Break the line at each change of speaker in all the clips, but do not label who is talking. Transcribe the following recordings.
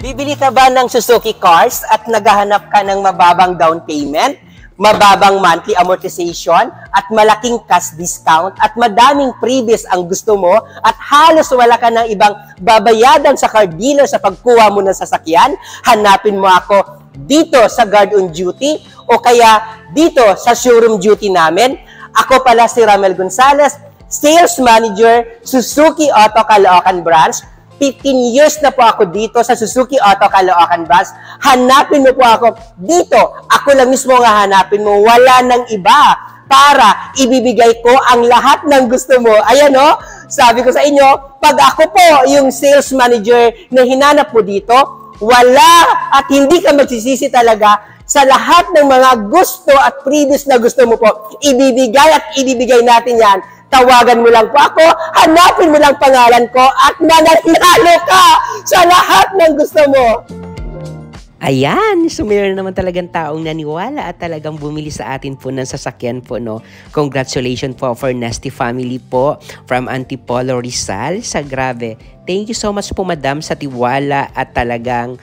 Bibili ka ba ng Suzuki cars at naghahanap ka ng mababang down payment, mababang monthly amortization, at malaking cash discount, at madaming previous ang gusto mo, at halos wala ka ng ibang babayadan sa car dealer sa pagkuha mo ng sasakyan? Hanapin mo ako dito sa Guard on Duty o kaya dito sa showroom duty namin. Ako pala si Ramel Gonzalez, Sales Manager, Suzuki Auto Caloocan Branch. 15 years na po ako dito sa Suzuki Auto Caloocan Branch. Hanapin mo po ako dito. Ako lang mismo nga hanapin mo. Wala nang iba para ibibigay ko ang lahat ng gusto mo. Ayan o, sabi ko sa inyo, pag ako po yung sales manager na hinanap po dito, wala at hindi ka magsisisi talaga sa lahat ng mga gusto at previous na gusto mo po. Ibibigay at ibibigay natin yan. Tawagan mo lang po ako, hanapin mo lang pangalan ko, at mananalo ka sa lahat ng gusto mo.
Ayan, so mayroon naman talagang taong naniwala at talagang bumili sa atin po ng sasakyan po, no? Congratulations po for Nasty Family po from Antipolo Rizal. Sa grabe. Thank you so much po, madam, sa tiwala at talagang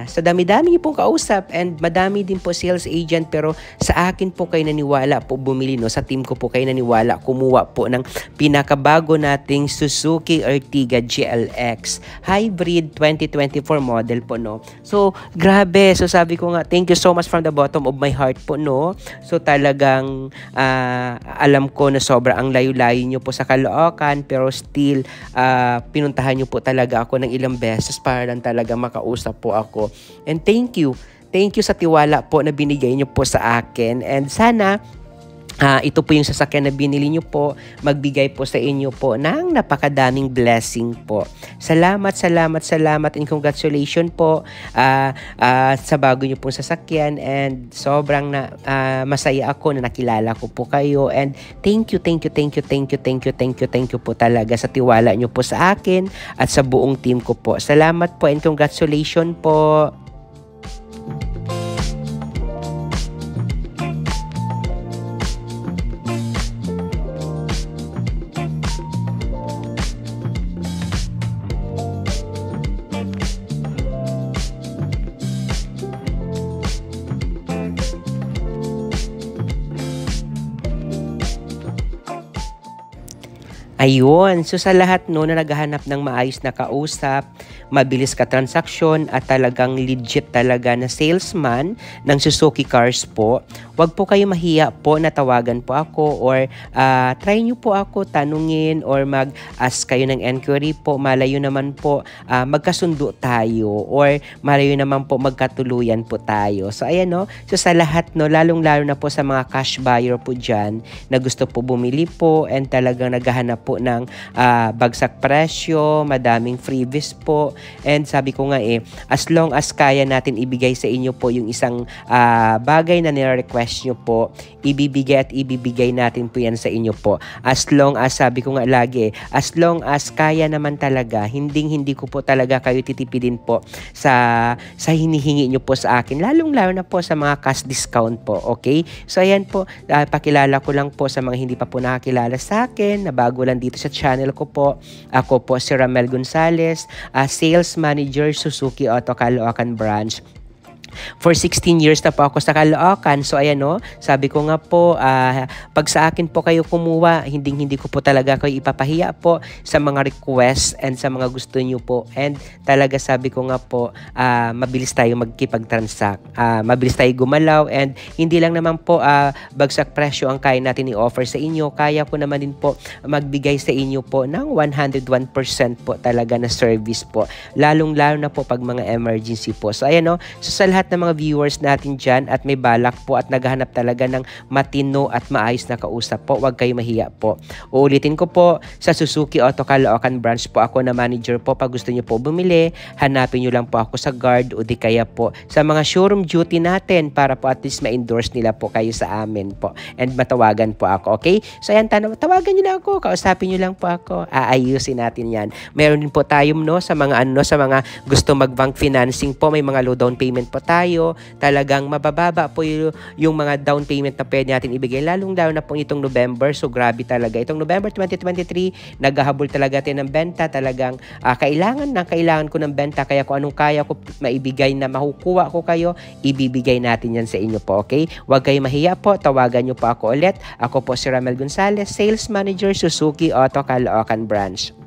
sa dami-dami niyo pong kausap, and madami din po sales agent, pero sa akin po kayo naniwala po bumili, no? Sa team ko po kayo naniwala, kumuha po ng pinakabago nating Suzuki Ertiga GLX Hybrid 2024 model po, no? So, grabe. So, sabi ko nga, thank you so much from the bottom of my heart po, no? So, talagang alam ko na sobra ang layo-layo nyo po sa Caloocan, pero still, pinuntahan nyo po talaga ako ng ilang beses para lang talaga makausap po ako. And thank you. Thank you sa tiwala po na binigay nyo po sa akin. And sana, ito po yung sasakyan na binili nyo po, magbigay po sa inyo po ng napakadaming blessing po. Salamat, salamat, salamat, and congratulations po sa bago nyo pong sasakyan, and sobrang masaya ako na nakilala ko po kayo, and thank you po talaga sa tiwala nyo po sa akin at sa buong team ko po. Salamat po and congratulations po. Ayun, so sa lahat, no, na naghahanap ng maayos na kausap, mabilis ka transaksyon, at talagang legit talaga na salesman ng Suzuki Cars po, wag po kayo mahiya po na tawagan po ako, or try nyo po ako tanungin, or mag-ask kayo ng inquiry po. Malayo naman po magkasundo tayo, or malayo naman po magkatuluyan po tayo. So ayan, no, so sa lahat, no, lalong-lalo na po sa mga cash buyer po dyan na gusto po bumili po and talagang naghahanap po ng bagsak presyo, madaming freebies po, and sabi ko nga as long as kaya natin ibigay sa inyo po yung isang bagay na nire-request nyo po, ibibigay natin po yan sa inyo po. As long as, sabi ko nga lagi, as long as kaya naman talaga, hindi ko po talaga kayo titipidin po sa hinihingi nyo po sa akin, lalong-lalo na po sa mga cash discount po, okay? So ayan po, pakilala ko lang po sa mga hindi pa po nakakilala sa akin, na bago lang dito sa channel ko po. Ako po si Ramel Gonzalez, Sales Manager, Suzuki Auto Caloocan Branch. For 16 years na po ako sa Caloocan. So ayan, no, sabi ko nga po, pag sa akin po kayo kumuha, hindi ko po talaga kayo ipapahiya po sa mga requests and sa mga gusto nyo po. And talaga sabi ko nga po, mabilis tayo magkipag-transact, mabilis tayo gumalaw, and hindi lang naman po bagsak presyo ang kaya natin i-offer sa inyo. Kaya po naman din po magbigay sa inyo po ng 101% po talaga na service po, lalong-lalo na po pag mga emergency po. So ayan, no, so sa lahat ng mga viewers natin dyan at may balak po at naghahanap talaga ng matino at maayos na kausap po, huwag kayo mahiya po. Uulitin ko po, sa Suzuki Auto Caloocan Branch po ako na manager po. Pag gusto nyo po bumili, hanapin nyo lang po ako sa Guard o di kaya po sa mga showroom duty natin para po at least ma-endorse nila po kayo sa amin po and matawagan po ako, okay? So ayan, tawagan nyo lang ako, kausapin nyo lang po ako, aayusin natin yan. Meron din po tayo, no, sa mga sa mga gusto mag-bank financing po, may mga low down payment po tayo, talagang mabababa po yung mga down payment na pwede natin ibigay, lalong-lalo na po itong November. So grabe talaga. Itong November 2023, naghahabol talaga tayo ng benta. Talagang kailangan ko ng benta. Kaya kung anong kaya ko maibigay na makukuha ko kayo, ibibigay natin yan sa inyo po, okay? Huwag kayo mahiya po. Tawagan nyo po ako ulit. Ako po si Ramel Gonzalez, Sales Manager, Suzuki Auto Caloocan Branch.